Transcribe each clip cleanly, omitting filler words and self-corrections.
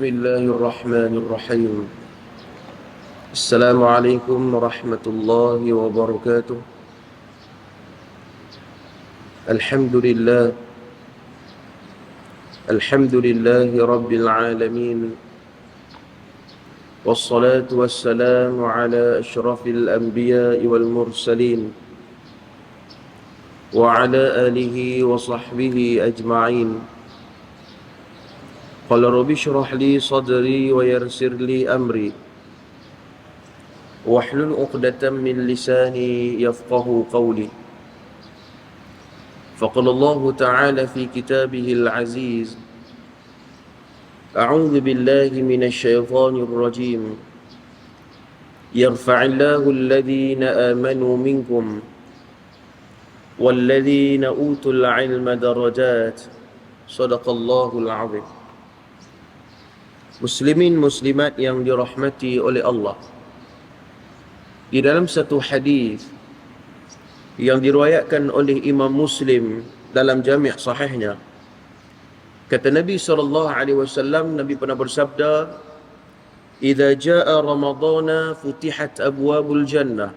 بسم الله الرحمن الرحيم. السلام عليكم ورحمة الله وبركاته. الحمد لله رب العالمين، والصلاة والسلام على أشرف الأنبياء والمرسلين وعلى آله وصحبه أجمعين. قال رب اشرح لي صدري ويسر لي أمري واحلل عقدة من لساني يفقه قولي. فقال الله تعالى في كتابه العزيز: أعوذ بالله من الشيطان الرجيم، يرفع الله الذين آمنوا منكم والذين أوتوا العلم درجات. صدق الله العظيم. Muslimin muslimat yang dirahmati oleh Allah, di dalam satu hadis yang diriwayatkan oleh Imam Muslim dalam Jami' Sahihnya, kata Nabi SAW, Nabi pernah bersabda, "Idza jaa Ramadhan futihat abwabul jannah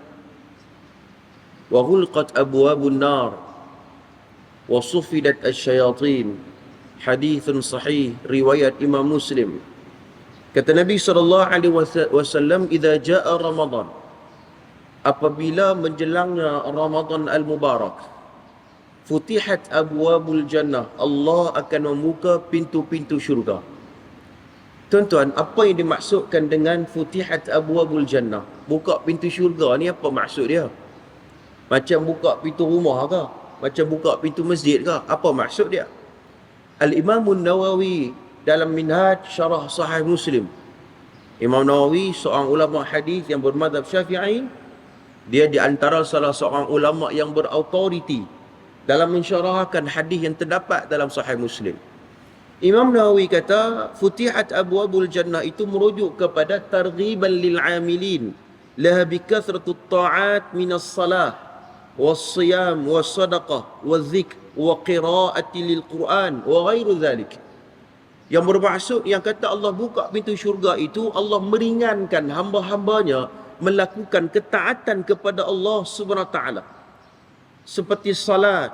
wa ghulqat abwabun nar wa sufidat asyayatin." Hadithun sahih riwayat Imam Muslim. Kata Nabi SAW, "Idza jaa Ramadhan," apabila menjelangnya Ramadan al-Mubarak, futihat abwabul jannah, Allah akan membuka pintu-pintu syurga. Tuan-tuan, apa yang dimaksudkan dengan futihat abwabul jannah? Buka pintu syurga ni apa maksud dia? Macam buka pintu rumah ke? Macam buka pintu masjid ke? Apa maksud dia? Al-Imam Nawawi dalam Minhaj Syarah Sahih Muslim, Imam Nawawi seorang ulama hadis yang bermadzhab Syafi'i, dia di antara salah seorang ulama yang berautoriti dalam mensyarahkan hadis yang terdapat dalam Sahih Muslim. Imam Nawawi kata, futihat abwabul jannah itu merujuk kepada targhiban lil amilin laha bi kathratut ta'at minas salah was-siyam was-sadaqah waz-zikr wa qira'ati lil Quran wa ghairu dhalik. Yang bermaksud, yang kata Allah buka pintu syurga itu, Allah meringankan hamba-hambanya melakukan ketaatan kepada Allah Subhanahu Wa Taala, seperti salat,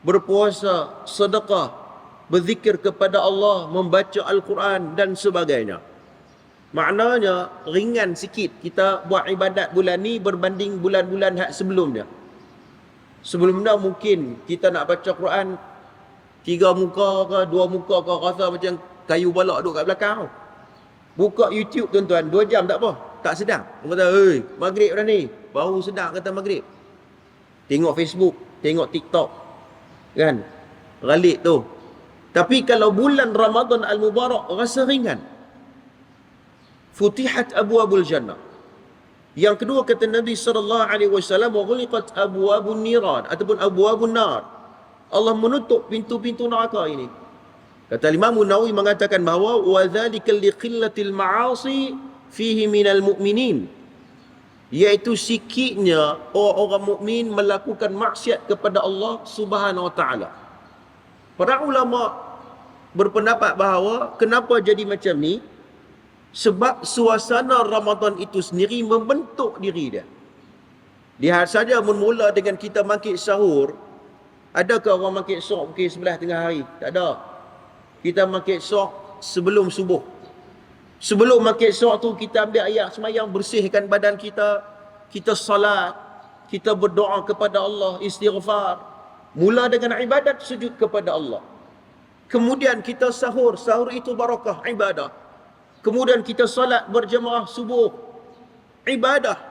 berpuasa, sedekah, berzikir kepada Allah, membaca Al-Quran dan sebagainya. Maknanya ringan sikit kita buat ibadat bulan ni berbanding bulan-bulan sebelumnya. Sebelumnya mungkin kita nak baca Quran 3 muka ke 2 muka ke, rasa macam kayu balak duduk kat belakang. Buka YouTube tuan-tuan, 2 jam tak apa, tak sedang. Orang kata, "Hei, maghrib dah ni." Baru sedang kata maghrib. Tengok Facebook, tengok TikTok, kan? Ralik tu. Tapi kalau bulan Ramadan al-Mubarak, rasa ringan. Futihat abwabul jannah. Yang kedua, kata Nabi SAW, wa ghuliqat abwabun niran, ataupun abwabun nar. Allah menutup pintu-pintu neraka ini. Kata Imam Nawawi mengatakan bahawa wa dzalika liqillatil ma'asi fihi minal mu'minin, iaitu sikitnya orang-orang mukmin melakukan maksiat kepada Allah Subhanahu Wa Taala. Para ulama berpendapat bahawa kenapa jadi macam ni? Sebab suasana Ramadan itu sendiri membentuk diri dia. Lihat saja bermula dengan kita bangkit sahur. Adakah orang bangkit sahur pukul 11 tengah hari? Tak ada. Kita bangkit sahur sebelum subuh. Sebelum bangkit sahur tu kita ambil ayat semayang, bersihkan badan kita, kita salat, kita berdoa kepada Allah, istighfar. Mula dengan ibadat, sujud kepada Allah. Kemudian kita sahur, sahur itu barakah, ibadah. Kemudian kita salat berjemaah subuh, ibadah.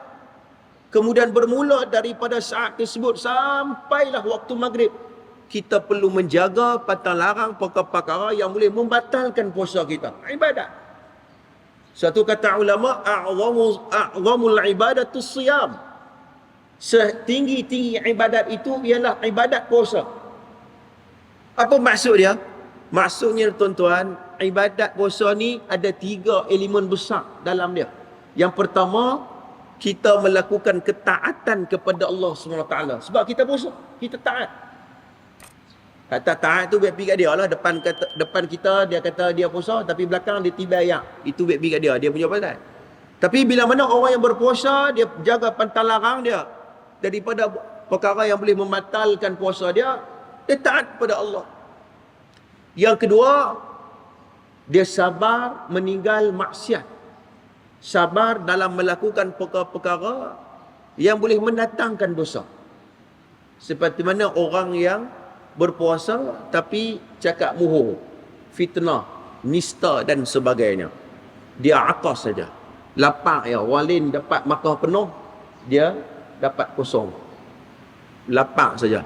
Kemudian bermula daripada saat tersebut sampailah waktu maghrib, kita perlu menjaga pantang larang perkara-perkara yang boleh membatalkan puasa kita. Ibadat. Satu kata ulama, a'zamul ibadatu siyam. Setinggi-tinggi ibadat itu ialah ibadat puasa. Apa maksud dia? Maksudnya tuan-tuan, ibadat puasa ni ada 3 elemen besar dalam dia. Yang pertama, kita melakukan ketaatan kepada Allah SWT. Sebab kita puasa, kita taat. Kata taat tu baik pergi kat dia lah. Depan kita dia kata dia puasa, tapi belakang dia tiba ayak. Itu baik pergi kat dia. Dia punya pasal. Tapi bila mana orang yang berpuasa, dia jaga pantang larang dia daripada perkara yang boleh membatalkan puasa dia, dia taat pada Allah. Yang kedua, dia sabar meninggal maksiat. Sabar dalam melakukan perkara-perkara yang boleh mendatangkan dosa. Seperti mana orang yang berpuasa tapi cakap bohong, fitnah, nista dan sebagainya. Dia atas saja. Lapar ya, walin dapat makan penuh, dia dapat kosong. Lapar saja.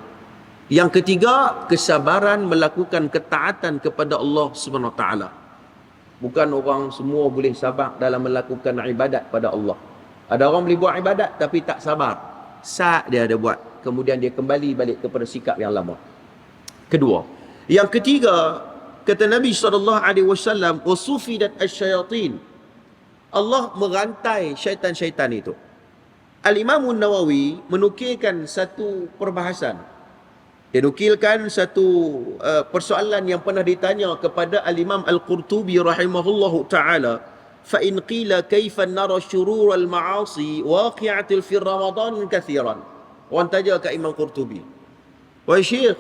Yang ketiga, kesabaran melakukan ketaatan kepada Allah Subhanahu Wa Taala. Bukan orang semua boleh sabar dalam melakukan ibadat pada Allah. Ada orang boleh buat ibadat tapi tak sabar. Saat dia ada buat, kemudian dia kembali balik kepada sikap yang lama. Kedua. Yang ketiga, kata Nabi SAW, "Wasufidat asyayatin." Allah merantai syaitan-syaitan itu. Al-Imam Nawawi menukilkan satu perbahasan. Dia nukilkan satu persoalan yang pernah ditanya kepada Al-Imam Al-Qurtubi rahimahullahu ta'ala. Fa in qila kaifa nara syurur al-ma'asi waqi'atil fi Ramadan kathiran. Orang tanya ke Imam Qurtubi, "Wahai Syekh,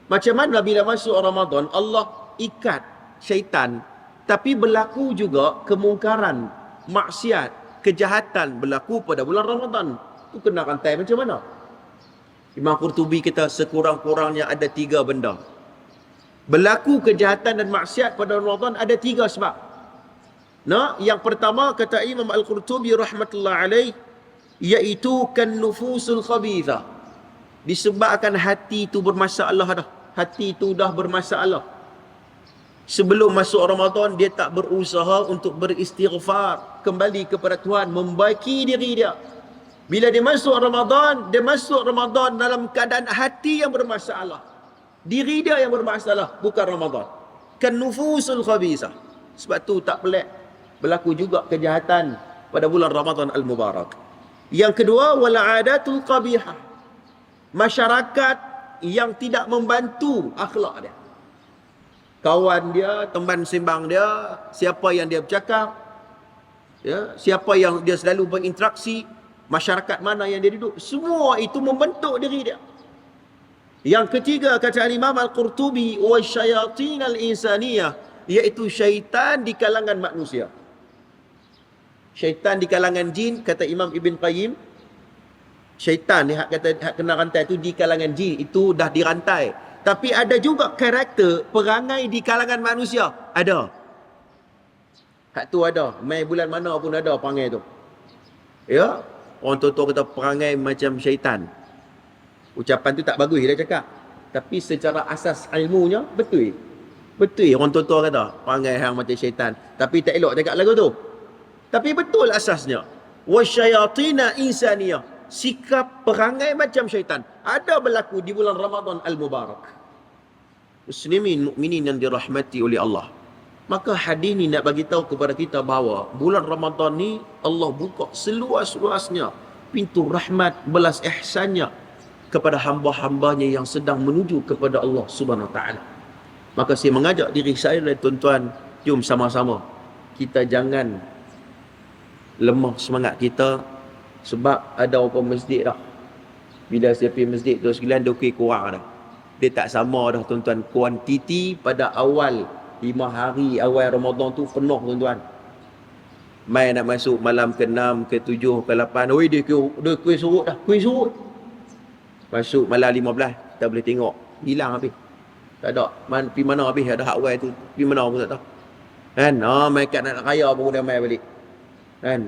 macam mana bila masuk Ramadan Allah ikat syaitan, tapi berlaku juga kemungkaran, maksiat, kejahatan berlaku pada bulan Ramadan. Itu kena rantai macam mana?" Imam Qurtubi kata sekurang-kurangnya ada 3 benda. Berlaku kejahatan dan maksiat pada Ramadan ada 3 sebab. Nah, yang pertama kata Imam Al-Qurtubi rahmatullah alaih, iaitu kan nufusul khabithah. Disebabkan hati itu bermasalah dah. Hati itu dah bermasalah. Sebelum masuk Ramadan, dia tak berusaha untuk beristighfar, kembali kepada Tuhan, membaiki diri dia. Bila dia masuk Ramadan dalam keadaan hati yang bermasalah. Diri dia yang bermasalah, bukan Ramadan. Kan nufusul khabithah. Sebab tu tak pelik berlaku juga kejahatan pada bulan Ramadan al-Mubarak. Yang kedua, wal adatul qabihah. Masyarakat yang tidak membantu akhlak dia. Kawan dia, teman sembang dia, siapa yang dia bercakap, ya, siapa yang dia selalu berinteraksi, masyarakat mana yang dia duduk, semua itu membentuk diri dia. Yang ketiga kata Imam Al-Qurtubi, wasyayatin al-insaniyah, iaitu syaitan di kalangan manusia. Syaitan di kalangan jin, kata Imam Ibn Qayyim, syaitan ni hak kata hak kena rantai tu di kalangan jin, itu dah dirantai. Tapi ada juga karakter perangai di kalangan manusia, ada. Hak tu ada, mai bulan mana pun ada perangai tu. Ya, orang tua-tua kata perangai macam syaitan. Ucapan tu tak bagus dia cakap, tapi secara asas ilmunya betul. Betul orang tua-tua kata perangai hang macam syaitan, tapi tak elok cakap lagu tu. Tapi betul asasnya. Wasyayatina insaniyah, sikap perangai macam syaitan ada berlaku di bulan Ramadan al-Mubarak. Muslimin mukminin yang dirahmati oleh Allah. Maka hadis ni nak bagi tahu kepada kita bahawa bulan Ramadan ni Allah buka seluas-luasnya pintu rahmat belas ihsannya kepada hamba-hambanya yang sedang menuju kepada Allah Subhanahu Wa Taala. Maka saya mengajak diri saya dan tuan-tuan, jom sama-sama kita jangan lemah semangat kita sebab ada orang masjid dah. Bila saya pergi masjid tu sekalian dia kurang dah. Dia tak sama dah tuan-tuan, kuantiti pada awal 5 hari awal Ramadan tu penuh tuan-tuan. Mai nak masuk malam ke-6, ke-7, ke-8, oi dia kuih surut dah, kuih surut. Masuk malam 15, kita boleh tengok hilang habis. Tak ada, pergi mana habis ada hak awal tu, pergi mana pun tak tahu. Kan? Mai kat nak raya pun dah mai balik. Kan?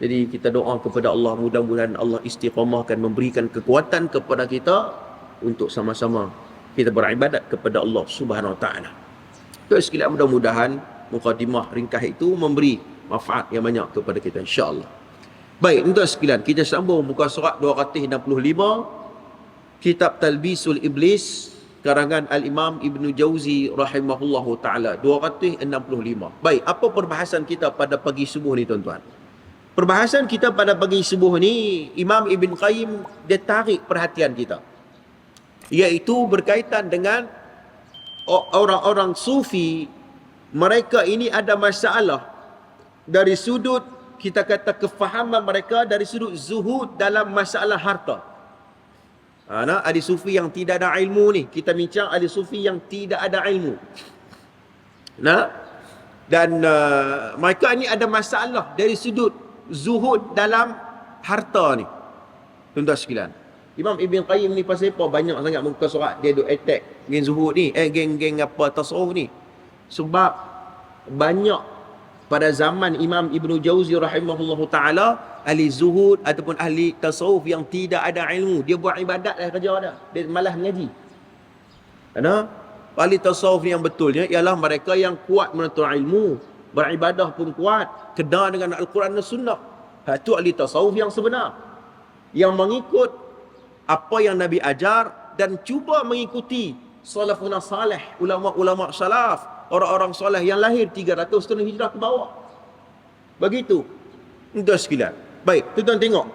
Jadi kita doa kepada Allah, mudah-mudahan Allah istiqamahkan, memberikan kekuatan kepada kita untuk sama-sama kita beribadat kepada Allah Subhanahu Wa Taala. Itu sekalian, mudah-mudahan mukadimah ringkas itu memberi manfaat yang banyak kepada kita insya-Allah. Baik, tuan sekalian, kita sambung muka surat 265, kitab Talbisul Iblis karangan Al-Imam Ibn Jauzi rahimahullahu taala, 265. Baik, apa perbahasan kita pada pagi subuh ni tuan-tuan? Perbahasan kita pada pagi subuh ni, Imam Ibn Qayyim dia tarik perhatian kita. iaitu berkaitan dengan orang-orang sufi. Mereka ini ada masalah dari sudut, kita kata, kefahaman mereka dari sudut zuhud dalam masalah harta. Ahli sufi yang tidak ada ilmu ni, kita bincang ahli sufi yang tidak ada ilmu. Dan mereka ni ada masalah dari sudut zuhud dalam harta ni. Tuan-tuan sekalian, Imam Ibn Qayyim ni pasal apa banyak sangat muka surat dia duk attack geng zuhud ni, geng apa tasawuf ni. Sebab banyak pada zaman Imam Ibn Jauzi rahimahullahu ta'ala, ahli zuhud ataupun ahli tasawuf yang tidak ada ilmu, dia buat ibadat lah kerja dia, dia malas mengaji. Kerana ahli tasawuf yang betulnya ialah mereka yang kuat menuntut ilmu, beribadah pun kuat, kena dengan Al-Quran dan Sunnah. Itu ahli tasawuf yang sebenar, yang mengikut apa yang Nabi ajar dan cuba mengikuti salafun salih, ulama-ulama salaf, orang-orang soleh yang lahir 300 tahun hijrah ke bawah. Begitu. Tuan sekalian. Baik, tuan tengok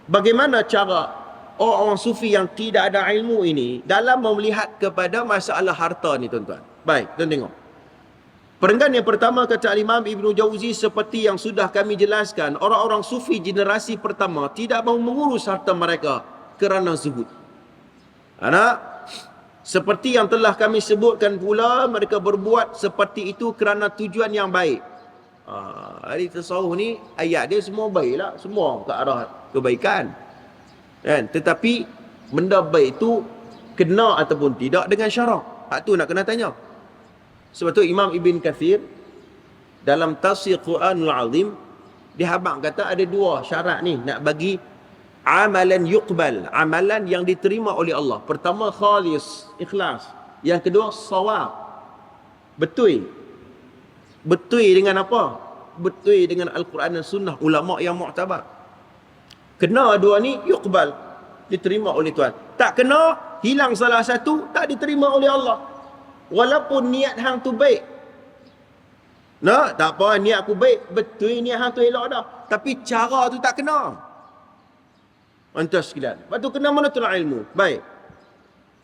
bagaimana cara orang-orang sufi yang tidak ada ilmu ini dalam melihat kepada masalah harta ni, tuan-tuan. Baik, tuan tengok. Perenggan yang pertama kata Imam Ibn Jauzi, seperti yang sudah kami jelaskan, orang-orang sufi generasi pertama tidak mahu mengurus harta mereka kerana zuhud. Seperti yang telah kami sebutkan pula, mereka berbuat seperti itu kerana tujuan yang baik. Ahli tasawuf ni ayat dia semua baik lah, semua ke arah kebaikan. Kan? Tetapi benda baik itu kena ataupun tidak dengan syarak. Hak tu nak kena tanya. Sebab tu Imam Ibn Kathir dalam tafsir Quranul Azim, dia habaq kata ada dua syarat ni nak bagi amalan yuqbal, amalan yang diterima oleh Allah. Pertama, khalis, ikhlas. Yang kedua, sawab, betul. Betul dengan apa? Betul dengan Al-Quran dan Sunnah ulama yang mu'tabar. Kena dua ni, yuqbal, diterima oleh Tuhan. Tak kena, hilang salah satu, tak diterima oleh Allah. Walaupun niat hang tu baik. Tak apa, niat aku baik, betul niat hang tu elok dah. Tapi cara tu tak kena. Antas sekalian. Lepas tu kena menuntut ilmu. Baik.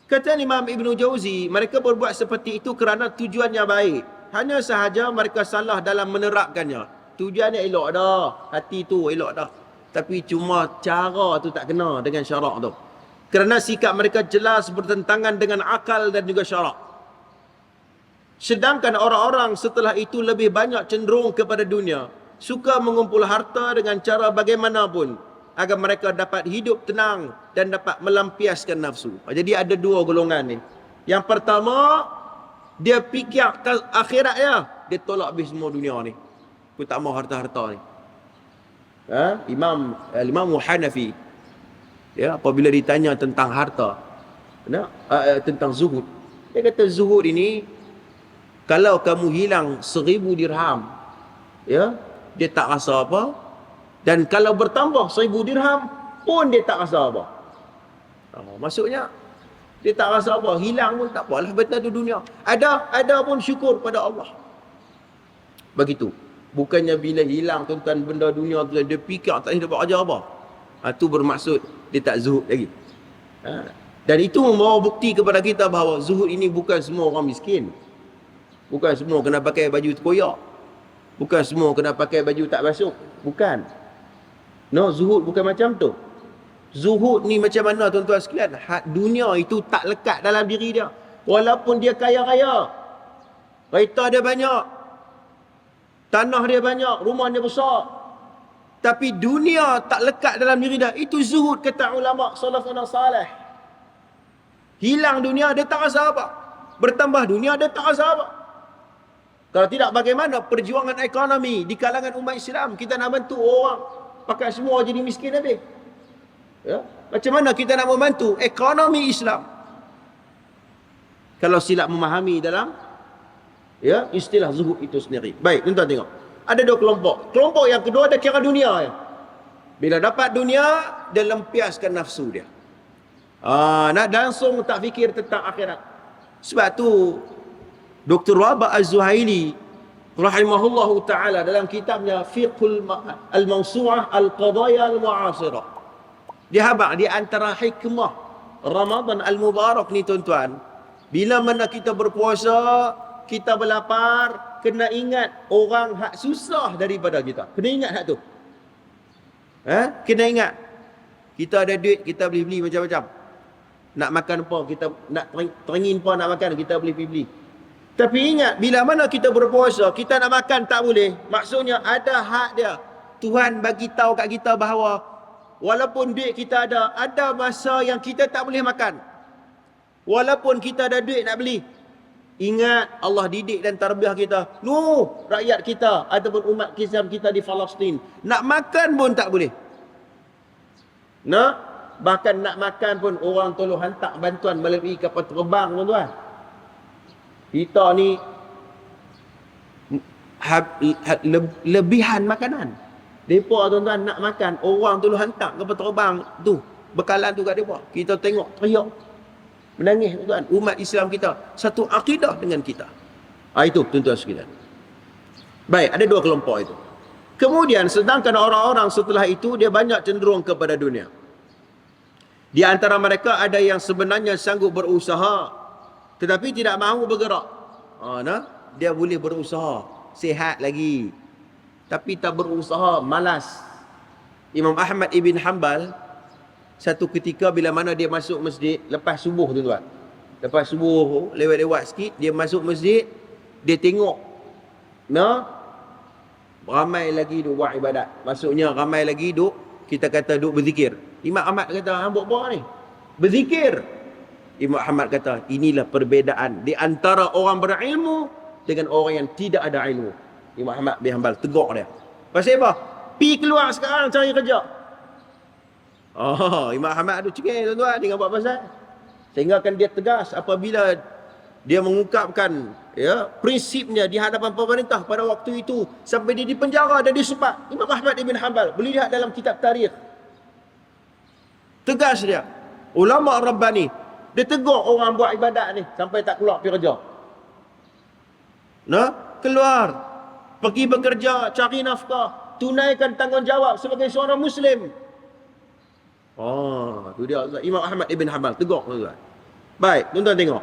Kata Imam Ibn Jauzi, mereka berbuat seperti itu kerana tujuannya baik. Hanya sahaja mereka salah dalam menerapkannya. Tujuannya elok dah. Hati tu elok dah. Tapi cuma cara tu tak kena dengan syarak tu. Kerana sikap mereka jelas bertentangan dengan akal dan juga syarak. Sedangkan orang-orang setelah itu lebih banyak cenderung kepada dunia. Suka mengumpul harta dengan cara bagaimanapun, agar mereka dapat hidup tenang dan dapat melampiaskan nafsu. Jadi ada dua golongan ni. Yang pertama, dia fikir akhirat ya, dia tolak habis semua dunia ni. Aku tak mau harta-harta ni. Imam Hanafi, ya, apabila ditanya tentang harta, tentang zuhud, dia kata zuhud ini, kalau kamu hilang 1000 dirham, ya, dia tak rasa apa. Dan kalau bertambah 1000 dirham pun dia tak rasa apa. Maksudnya dia tak rasa apa, hilang pun tak apalah, betul tu dunia. Ada pun syukur pada Allah. Begitu. Bukannya bila hilang tuan-tuan benda dunia tu, dia fikir tak boleh dapat ajar apa. Itu bermaksud dia tak zuhud lagi. Dan itu membawa bukti kepada kita bahawa zuhud ini bukan semua orang miskin. Bukan semua kena pakai baju terkoyak. Bukan semua kena pakai baju tak basuh. Bukan. Zuhud bukan macam tu. Zuhud ni macam mana tuan-tuan sekalian? Dunia itu tak lekat dalam diri dia. Walaupun dia kaya-raya, kereta dia banyak, tanah dia banyak, rumah dia besar, tapi dunia tak lekat dalam diri dia. Itu zuhud kata ulama salafun salih. Hilang dunia dia tak rasa apa, bertambah dunia dia tak rasa apa. Kalau tidak, bagaimana perjuangan ekonomi di kalangan umat Islam? Kita nak bantu orang pakai semua jadi miskin habis. Ya? Macam mana kita nak membantu ekonomi Islam? Kalau silap memahami dalam istilah zuhud itu sendiri. Baik, tuan-tuan tengok. Ada dua kelompok. Kelompok yang kedua dia kira dunia. Bila dapat dunia, dia lempiaskan nafsu dia. Nak langsung tak fikir tentang akhirat. Sebab tu Dr. Wahbah Az-Zuhaili rahimahullahu ta'ala dalam kitabnya Fiqhul Al-Mawsu'ah Al-Qadaya Al-Mu'asirah, dia habaq di antara hikmah Ramadan Al-Mubarak ni tuan-tuan, bila mana kita berpuasa, kita berlapar, kena ingat orang hak susah daripada kita. Kena ingat hak tu. Kena ingat. Kita ada duit, kita boleh beli macam-macam. Nak makan apa, kita nak teringin apa nak makan, kita boleh beli. Tapi ingat, bila mana kita berpuasa, kita nak makan tak boleh. Maksudnya ada hak dia. Tuhan bagi tahu kat kita bahawa walaupun duit kita ada masa yang kita tak boleh makan. Walaupun kita ada duit nak beli. Ingat, Allah didik dan tarbiyah kita. Rakyat kita ataupun umat Islam kita di Palestin, nak makan pun tak boleh. Bahkan nak makan pun orang tolong hantar bantuan melalui kapal terbang, tuan-tuan. Kita ni lebihan makanan. Depa tuan-tuan nak makan, orang tolong hantar kapal terbang tu, bekalan tu kat depa. Kita tengok teriak, menangis, tuan-tuan. Umat Islam kita satu akidah dengan kita. Itu tuan-tuan sekalian. Baik, ada dua kelompok itu. Kemudian sedangkan orang-orang setelah itu dia banyak cenderung kepada dunia. Di antara mereka ada yang sebenarnya sanggup berusaha tetapi tidak mahu bergerak. Dia boleh berusaha, sihat lagi, tapi tak berusaha, malas. Imam Ahmad ibn Hanbal satu ketika bila mana dia masuk masjid lepas subuh, tuan-tuan. Lepas subuh lewat-lewat sikit dia masuk masjid, dia tengok ramai lagi duk buat ibadat. Maksudnya ramai lagi duk, kita kata duk berzikir. Imam Ahmad kata, hang buat apa ni? Berzikir. Imam Ahmad kata, inilah perbezaan di antara orang berilmu dengan orang yang tidak ada ilmu. Imam Ahmad bin Hanbal tegur dia. Pasal apa? Pi keluar sekarang cari kerja. Imam Ahmad tu cengeng, tuan-tuan, dengan buat pasal. Sehingga kan dia tegas apabila dia mengungkapkan prinsipnya di hadapan pemerintah pada waktu itu, sampai dia dipenjara dan disepat. Imam Ahmad ibn Hanbal, boleh lihat dalam kitab tarikh. Tegas dia. Ulama Rabbani, dia tegur orang buat ibadat ni sampai tak keluar pergi kerja. Keluar, pergi bekerja, cari nafkah, tunaikan tanggungjawab sebagai seorang Muslim. Tu dia Imam Ahmad ibn Hanbal tegur, tuan-tuan. Baik, tuan-tuan tengok.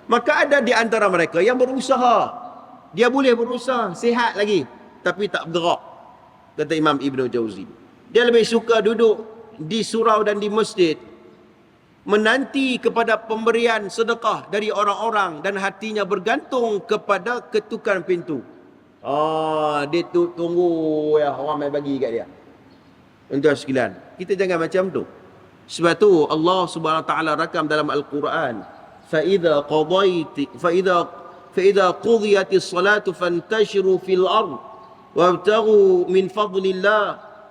Maka ada di antara mereka yang berusaha. Dia boleh berusaha, sihat lagi, tapi tak bergerak. Kata Imam Ibn Jauzi. Dia lebih suka duduk di surau dan di masjid, menanti kepada pemberian sedekah dari orang-orang dan hatinya bergantung kepada ketukan pintu. Dia tunggu orang mai bagi kat dia. Tuan-tuan sekalian, kita jangan macam tu. Sebab tu Allah Subhanahu Wa Taala rakam dalam Al-Quran, فإذا قضيت الصلاة فانتشروا في الأرض وابتغوا من فضل الله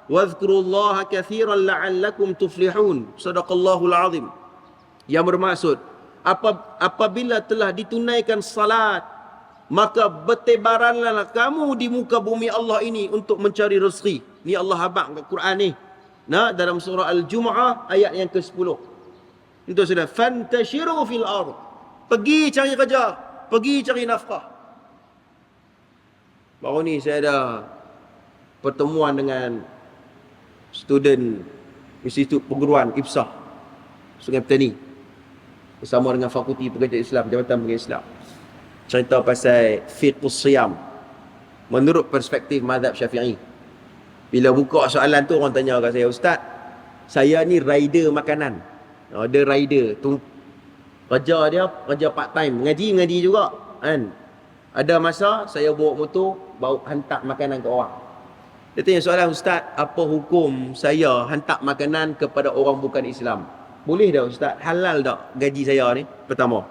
واذكروا الله كثيرا لعلكم تفلحون. صدق الله العظيم. Yang bermaksud, apabila telah ditunaikan salat, maka bertebaranlah kamu di muka bumi Allah ini untuk mencari rezeki. Ni Allah habaq kat Quran ni. Dalam surah Al-Jumu'ah ayat yang ke-10. Itu sudah fantashiru fil ardh. Pergi cari kerja, pergi cari nafkah. Baru ni saya ada pertemuan dengan student Institut Perguruan IPSA Sungai Petani bersama dengan Fakulti Pengajian Islam, Jabatan Pengajian Islam. Cerita pasal fiqhus siyam menurut perspektif mazhab Syafi'i. Bila buka soalan tu, orang tanya kat saya, Ustaz, saya ni rider makanan. Dia rider tu, kerja dia kerja part time, mengaji juga kan. Ada masa saya bawa motor, bawa hantar makanan ke orang. Dia tanya soalan, Ustaz, apa hukum saya hantar makanan kepada orang bukan Islam? Boleh tak Ustaz? Halal tak gaji saya ni? Pertama,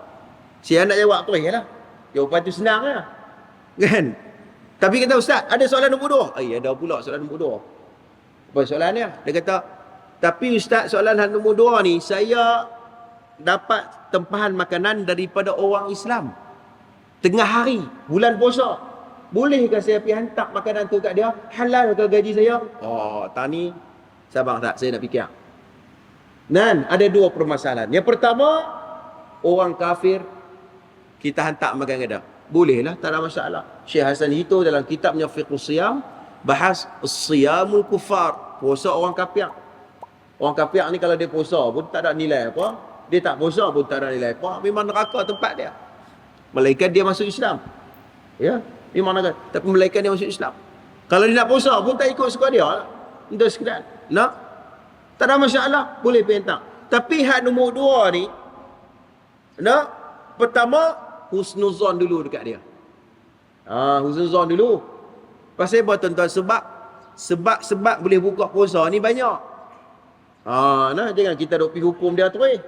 saya nak jawab apa lah, jawapan tu senang lah kan. Tapi kata, Ustaz, ada soalan nombor 2. Ada pula soalan nombor 2. Apa soalan dia? Dia kata, tapi Ustaz, soalan nombor 2 ni, saya dapat tempahan makanan daripada orang Islam tengah hari, bulan puasa. Bolehkah saya pergi hantar makanan tu kat dia? Halal ke gaji saya? Tani, sabar tak? Saya nak fikir. Dan ada 2 permasalahan. Yang pertama, orang kafir kita hantar makan kat dia. Bolehlah, tak ada masalah. Syekh Hasan Hito dalam kitabnya Fiqhus Siyam bahas siyamul kufar, puasa orang kafir. Orang kafir ni kalau dia puasa pun tak ada nilai apa. Dia tak puasa pun tak ada nilai apa. Memang neraka tempat dia. Melainkan dia masuk Islam. Ya, memang neraka. Tapi melainkan dia masuk Islam. Kalau dia nak puasa pun tak ikut suka dia. Untuk sekedar. Nak? Tak ada masalah. Boleh perintah. Tapi hak nombor 2 ni, nak? Pertama, husnuzon dulu dekat dia. Husnuzon dulu. Pasal apa tuan-tuan? Sebab boleh buka puasa ni banyak. Nah, jangan kita duk pergi hukum dia terus.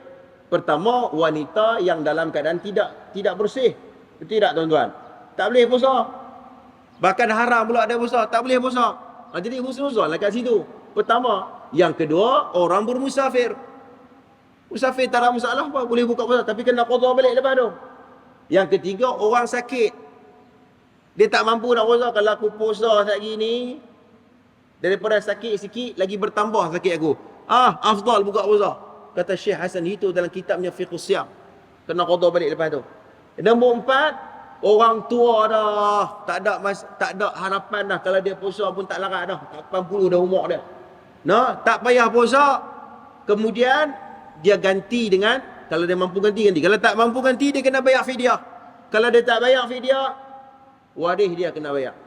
Pertama, wanita yang dalam keadaan tidak bersih. Betul tak tuan-tuan? Tak boleh puasa. Bahkan haram pula dia puasa, tak boleh puasa. Jadi husnuzon lah kat situ. Pertama, yang kedua, orang bermusafir. Musafir tak ada masalah apa, boleh buka puasa, tapi kena qada balik lepas tu. Yang ketiga, orang sakit. Dia tak mampu nak puasa. Kalau aku puasa lagi ni, daripada sakit sikit lagi bertambah sakit aku. Afdal buka puasa. Kata Syekh Hasan itu dalam kitabnya Fiqhus Siyam. Kena qada balik lepas tu. Nombor 4, orang tua dah, tak ada harapan dah. Kalau dia puasa pun tak larat dah. 80 dah umur dia. Tak payah puasa. Kemudian dia ganti dengan, kalau dia mampu ganti. Kalau tak mampu ganti, dia kena bayar fidyah. Kalau dia tak bayar fidyah, waris dia kena bayar.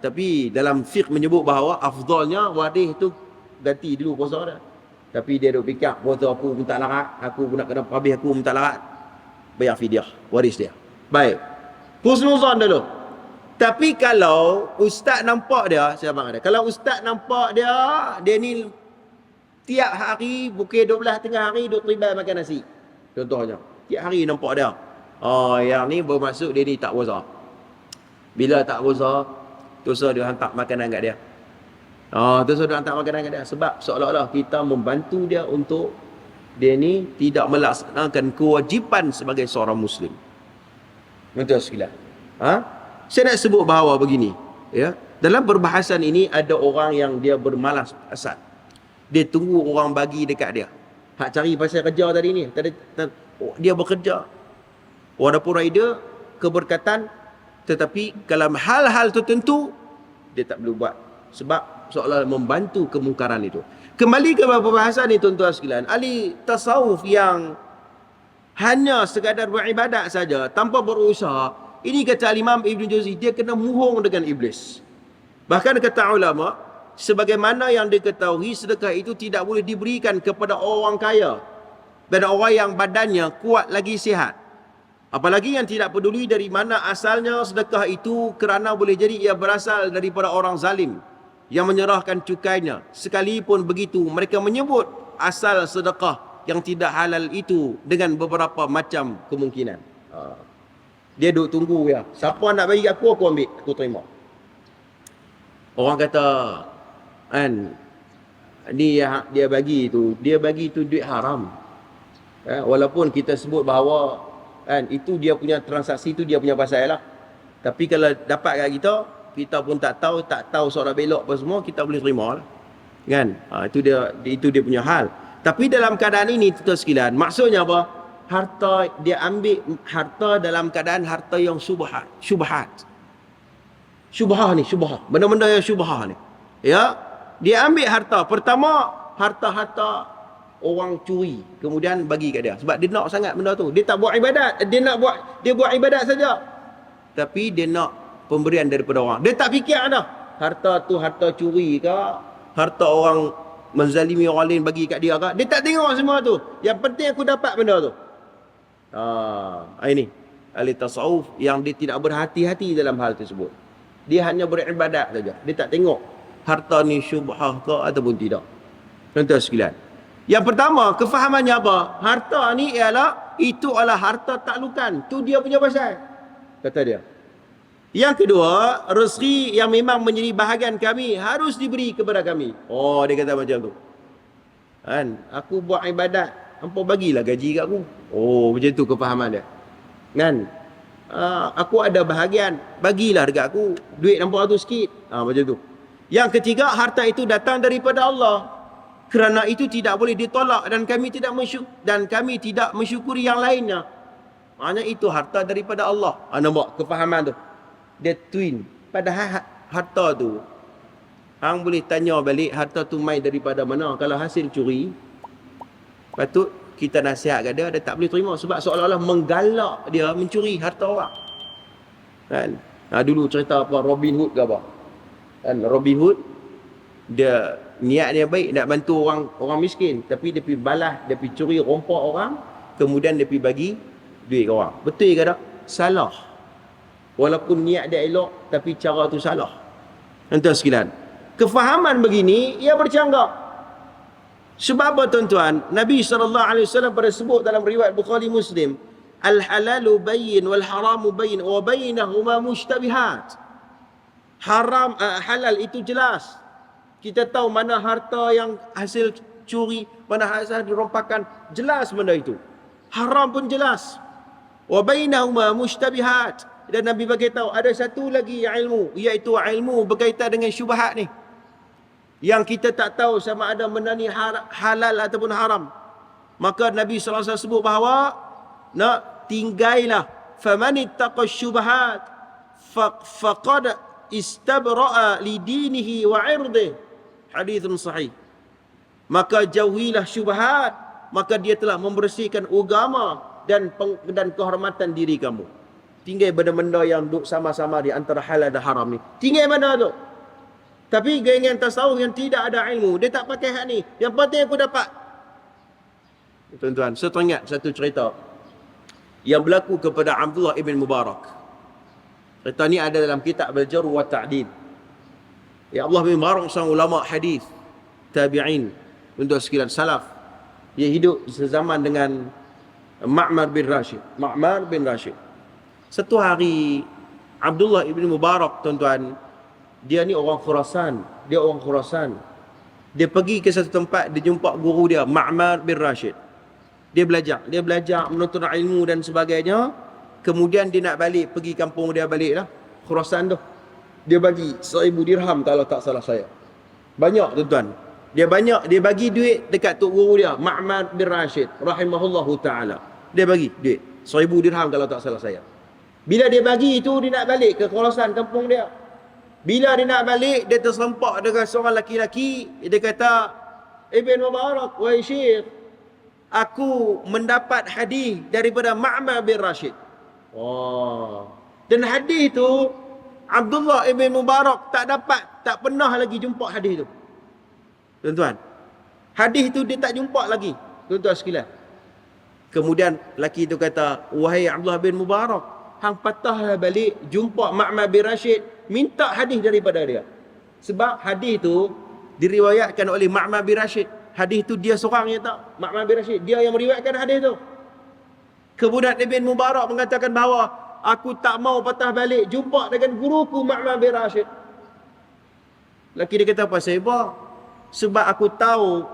Tapi dalam fiqh menyebut bahawa afdalnya waris tu ganti dulu puasa dia. Tapi dia duk fikir, puasa aku pun tak larat, aku pun nak kena habis, aku pun tak larat. Bayar fidyah, waris dia. Baik. Husnuzon dulu. Tapi kalau ustaz nampak dia, saya abang ada. Kalau ustaz nampak dia ni tiap hari pukul 12 tengah hari duk terlibat makan nasi. Contohnya, tiap hari nampak dia. Yang ni bermaksud dia ni tak puasa. Bila tak puasa, dosa dia hantar makanan kat dia. Dosa dia hantar makanan kat dia. Sebab seolah-olah kita membantu dia untuk dia ni tidak melaksanakan kewajipan sebagai seorang Muslim. Betul sekalian. Saya nak sebut bahawa begini. Ya, dalam perbahasan ini ada orang yang dia bermalas asal. Dia tunggu orang bagi dekat dia. Hak cari pasal kerja tadi ni. Dia bekerja. Walaupun rider keberkatan, tetapi kalau hal-hal tertentu dia tak perlu buat. Sebab seolah membantu kemungkaran itu. Kembali ke perbahasan ni tuan-tuan sekalian. Ahli tasawuf yang hanya sekadar beribadat saja tanpa berusaha, ini kata Imam Ibn Jauzi, dia kena muhung dengan iblis. Bahkan kata ulama, sebagaimana yang diketahui, sedekah itu tidak boleh diberikan kepada orang kaya dan orang yang badannya kuat lagi sihat. Apalagi yang tidak peduli dari mana asalnya sedekah itu, kerana boleh jadi ia berasal daripada orang zalim yang menyerahkan cukainya. Sekalipun begitu, mereka menyebut asal sedekah yang tidak halal itu dengan beberapa macam kemungkinan. Dia duduk tunggu ya. Siapa nak bagi aku ambil, aku terima. Orang kata, ni dia bagi tu duit haram. Walaupun kita sebut bahawa itu dia punya transaksi, tu dia punya pasal lah. Tapi kalau dapat kat kita pun tak tahu sorak belok apa semua, kita boleh terima lah. Kan? Itu dia punya hal. Tapi dalam keadaan ini tuan sekalian, maksudnya apa? Harta, dia ambil harta dalam keadaan harta yang syubhat. Syubhah ni, benda-benda yang syubhah ni. Ya, dia ambil harta. Pertama, harta-harta orang curi, kemudian bagi kat dia. Sebab dia nak sangat benda tu. Dia tak buat ibadat. Dia buat ibadat saja. Tapi dia nak pemberian daripada orang. Dia tak fikir dah. Harta tu harta curi ke? Harta orang menzalimi orang lain bagi kat dia ke? Dia tak tengok semua tu. Yang penting aku dapat benda tu. Ini ahli tasawuf yang dia tidak berhati-hati dalam hal tersebut. Dia hanya beribadat saja. Dia tak tengok harta ni syubhah ke ataupun tidak. Tuan-tuan sekalian, yang pertama, kefahamannya apa? Harta ni itu adalah harta taklukan. Tu dia punya pasal, kata dia. Yang kedua, rezeki yang memang menjadi bahagian kami harus diberi kepada kami. Dia kata macam tu. Aku buat ibadat, hampa bagilah gaji kat aku. Macam tu kefahaman dia. Kan? Aku ada bahagian, bagilah dekat aku. Duit nampak tu sikit. Macam tu. Yang ketiga, harta itu datang daripada Allah. Kerana itu tidak boleh ditolak dan kami tidak mensyukuri yang lainnya. Maknanya itu harta daripada Allah. Nampak kefahaman tu. Dia twin. Padahal harta tu, hang boleh tanya balik harta tu mai daripada mana. Kalau hasil curi, Patut kita nasihat kat dia tak boleh terima sebab seolah-olah menggalak dia mencuri harta orang. Kan? Dulu cerita apa Robin Hood ke apa? Kan Robin Hood dia niat dia baik nak bantu orang miskin, tapi dia pergi balas, dia pergi curi rompak orang, kemudian dia pergi bagi duit ke orang. Betul ke tak? Salah. Walaupun niat dia elok, tapi cara tu salah. Tuan-tuan sekalian, kefahaman begini ia bercanggah. Sebab apa tuan-tuan? Nabi SAW pada sebut dalam riwayat Bukhari Muslim, al-halalu bayyin wal haramu bayyin wa bainahuma mushtabihat. Halal itu jelas. Kita tahu mana harta yang hasil curi, mana hasil dirompakan, jelas benda itu. Haram pun jelas. Wa bainahuma mushtabihat. Dan Nabi beritahu ada satu lagi ilmu, iaitu ilmu berkaitan dengan syubhat ni, yang kita tak tahu sama ada benda ni halal ataupun haram. Maka Nabi SAW sebut bahawa nak tinggailah, faman ittaqa syubhat faqad istabra'a li dinihi wa 'irdihi. Hadithun sahih. Maka jauhilah syubhat, maka dia telah membersihkan agama dan kehormatan diri kamu. Tinggal benda-benda yang duk sama-sama di antara halal dan haram ni. Tinggal benda tu. Tapi dengan tasawuf yang tidak ada ilmu, dia tak pakai hak ni. Yang penting aku dapat. Tuan-tuan, saya teringat satu cerita yang berlaku kepada Abdullah ibn Mubarak. Cerita ni ada dalam kitab Al-Jarh wa Ta'dil. Ya Allah bin Mubarak seorang ulama hadis, tabi'in, untuk sekalian salaf. Dia hidup sezaman dengan Ma'mar bin Rashid. Ma'mar bin Rashid. Satu hari Abdullah ibn Mubarak, tuan-tuan, dia ni orang Khurasan. Dia orang Khurasan. Dia pergi ke satu tempat, dia jumpa guru dia, Ma'mar bin Rashid. Dia belajar menuntut ilmu dan sebagainya. Kemudian dia nak balik, pergi kampung dia balik lah, Khurasan tu. Dia bagi 1,000 dirham kalau tak salah saya. Banyak tuan-tuan. Dia bagi duit dekat tok guru dia, Ma'mar bin Rashid rahimahullahu ta'ala. Dia bagi duit 1,000 dirham kalau tak salah saya. Bila dia bagi itu, dia nak balik ke Khurasan, kampung dia. Bila dia nak balik, dia terserempak dengan seorang laki-laki. Dia kata, Ibn Mubarak, wahai Syekh, aku mendapat hadis daripada Ma'mar bin Rashid. Dan hadis itu Abdullah ibn Mubarak tak pernah lagi jumpa hadis itu. Tuan-tuan, hadis itu dia tak jumpa lagi. Tuan-tuan sekalian. Kemudian laki itu kata, wahai Abdullah bin Mubarak, hang patahlah balik, jumpa Ma'mar bin Rashid, minta hadis daripada dia. Sebab hadis itu diriwayatkan oleh Ma'mar bin Rashid. Hadis itu dia seorang yang tak, Ma'mar bin Rashid, dia yang meriwayatkan hadis itu. Kemudian Ibn Mubarak mengatakan bahawa aku tak mau patah balik jumpa dengan guruku Ma'mar bin Rashid. Laki dia kata, apa sebab? Sebab aku tahu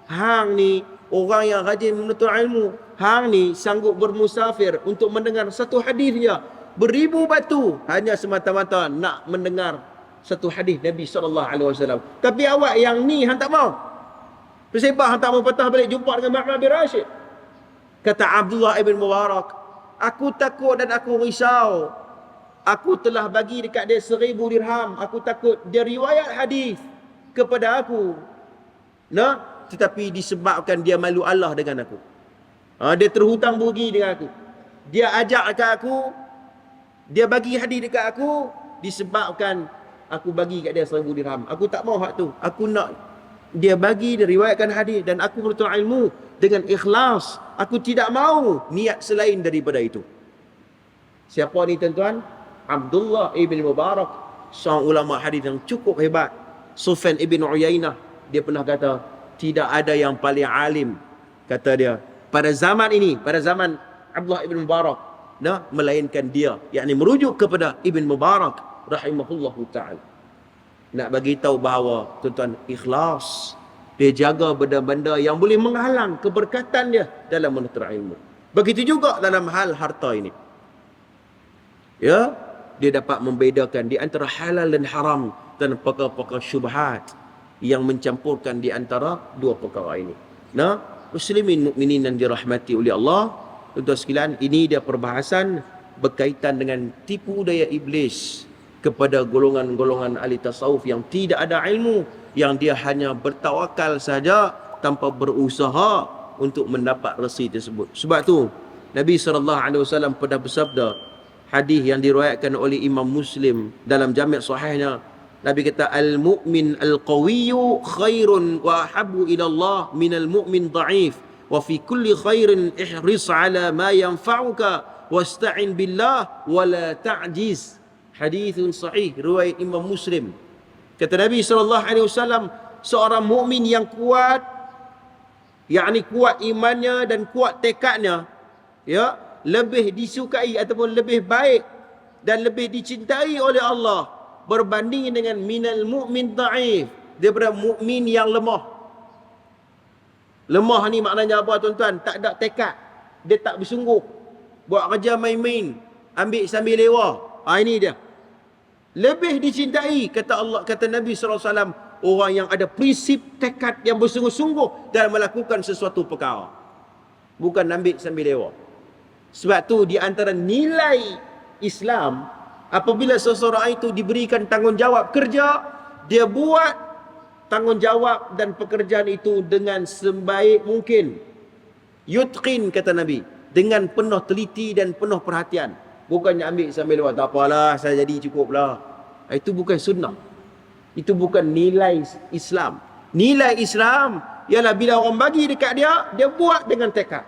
hang ni orang yang rajin menuntut ilmu. Hang ni sanggup bermusafir untuk mendengar satu hadis dia beribu batu hanya semata-mata nak mendengar satu hadis Nabi SAW. Tapi awak yang ni hang tak mau. Sebab hang tak mau patah balik jumpa dengan Ma'mar bin Rashid. Kata Abdullah ibn Mubarak, aku takut dan aku risau. Aku telah bagi dekat dia 1,000 dirham. Aku takut dia riwayat hadis kepada aku. Tetapi disebabkan dia malu Allah dengan aku. Dia terhutang budi dengan aku. Dia ajak dekat aku. Dia bagi hadis dekat aku. Disebabkan aku bagi kat dia 1,000 dirham. Aku tak mau hak tu. Aku nak dia bagi, dia riwayatkan hadis. Dan aku menuntut ilmu dengan ikhlas. Aku tidak mau niat selain daripada itu. Siapa ni tuan-tuan? Abdullah ibn Mubarak, seorang ulama hadis yang cukup hebat. Sufyan ibn Uyainah, dia pernah kata, tidak ada yang paling alim, kata dia, pada zaman ini, pada zaman Abdullah ibn Mubarak, melainkan dia, yakni merujuk kepada Ibn Mubarak rahimahullahu ta'ala. Nak bagi tahu bahawa tuan-tuan, ikhlas, dia jaga benda-benda yang boleh menghalang keberkatan dia dalam menuntut ilmu. Begitu juga dalam hal harta ini. Ya, dia dapat membedakan di antara halal dan haram dan perkara-perkara syubhat yang mencampurkan di antara dua perkara ini. Muslimin mukminin yang dirahmati oleh Allah, tuan-tuan sekalian, ini dia perbahasan berkaitan dengan tipu daya iblis kepada golongan-golongan ahli tasawuf yang tidak ada ilmu, yang dia hanya bertawakal saja tanpa berusaha untuk mendapat resi tersebut. Sebab tu Nabi SAW pernah bersabda, hadis yang diriwayatkan oleh Imam Muslim dalam Jami' Sahihnya, Nabi kata, al-mu'min al-qawiyyu khairun wa ahabbu ila Allah minal mu'min dha'if wa fi kulli khairin ihris ala ma yanfa'uka wasta'in billah wa la ta'jiz. Hadithun sahih riwayat Imam Muslim. Kata Nabi SAW, seorang mukmin yang kuat, yakni kuat imannya dan kuat tekadnya, ya, lebih disukai ataupun lebih baik dan lebih dicintai oleh Allah berbanding dengan minal mu'min dha'if, daripada mukmin yang lemah. Lemah ni maknanya apa tuan-tuan? Tak ada tekad, dia tak bersungguh, buat kerja main-main, ambil sambil lewa. Ini dia. Lebih dicintai, kata Allah, kata Nabi SAW, orang yang ada prinsip tekad yang bersungguh-sungguh dalam melakukan sesuatu perkara, bukan ambil sambil lewa. Sebab tu di antara nilai Islam, apabila seseorang itu diberikan tanggungjawab kerja, dia buat tanggungjawab dan pekerjaan itu dengan sebaik mungkin. Yutqin, kata Nabi, dengan penuh teliti dan penuh perhatian. Bukannya ambil sambil lewat, tak apalah, saya jadi cukuplah. Itu bukan sunnah. Itu bukan nilai Islam. Nilai Islam ialah bila orang bagi dekat dia, dia buat dengan tekad.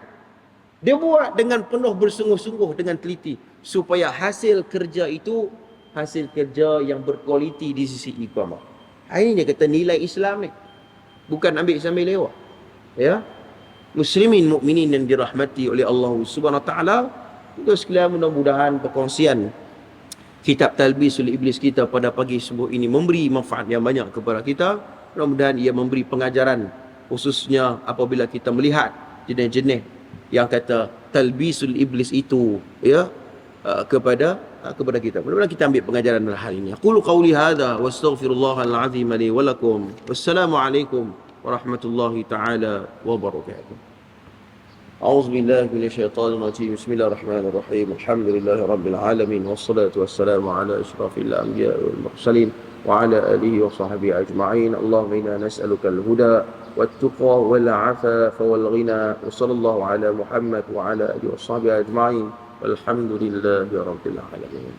Dia buat dengan penuh bersungguh-sungguh, dengan teliti, supaya hasil kerja itu hasil kerja yang berkualiti di sisi iqamah. Ini dia kata nilai Islam ni. Bukan ambil sambil lewat. Ya. Muslimin mukminin yang dirahmati oleh Allah Subhanahu Wa Taala, itu sekalian, mudah-mudahan perkongsian kitab Talbisul Iblis kita pada pagi subuh ini memberi manfaat yang banyak kepada kita. Mudah-mudahan ia memberi pengajaran, khususnya apabila kita melihat jenis-jenis yang kata Talbisul Iblis itu, ya, kepada kita. Mudah-mudahan kita ambil pengajaran dalam hal ini. Aqulu qawli hadza wa astaghfirullahal azim li wa lakum. Wassalamualaikum warahmatullahi taala wabarakatuh. أعوذ بالله من الشيطان الرجيم. بسم الله الرحمن الرحيم. الحمد لله رب العالمين والصلاة والسلام على أشرف الأنبياء والمرسلين وعلى آله وصحبه أجمعين. اللهم إنا نسألك الهدى والتقى والعفاف والغنى وصلى الله على محمد وعلى آله وصحبه أجمعين والحمد لله رب العالمين.